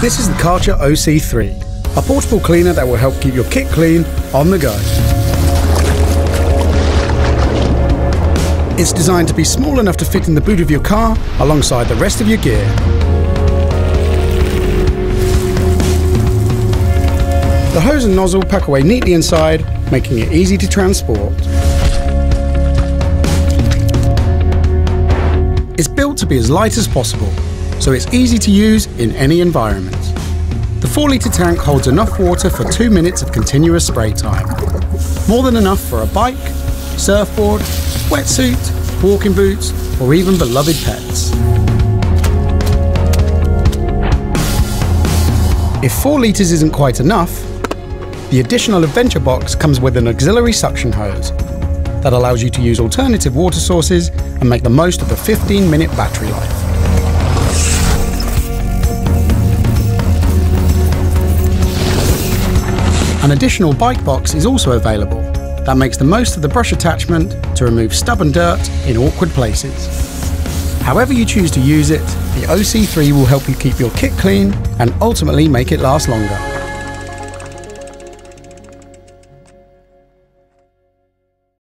This is the Karcher OC3, a portable cleaner that will help keep your kit clean on the go. It's designed to be small enough to fit in the boot of your car alongside the rest of your gear. The hose and nozzle pack away neatly inside, making it easy to transport. It's built to be as light as possible, so it's easy to use in any environment. The 4-litre tank holds enough water for 2 minutes of continuous spray time. More than enough for a bike, surfboard, wetsuit, walking boots, or even beloved pets. If 4 litres isn't quite enough, the additional Adventure box comes with an auxiliary suction hose that allows you to use alternative water sources and make the most of the 15-minute battery life. An additional bike box is also available that makes the most of the brush attachment to remove stubborn dirt in awkward places. However you choose to use it, the OC3 will help you keep your kit clean and ultimately make it last longer.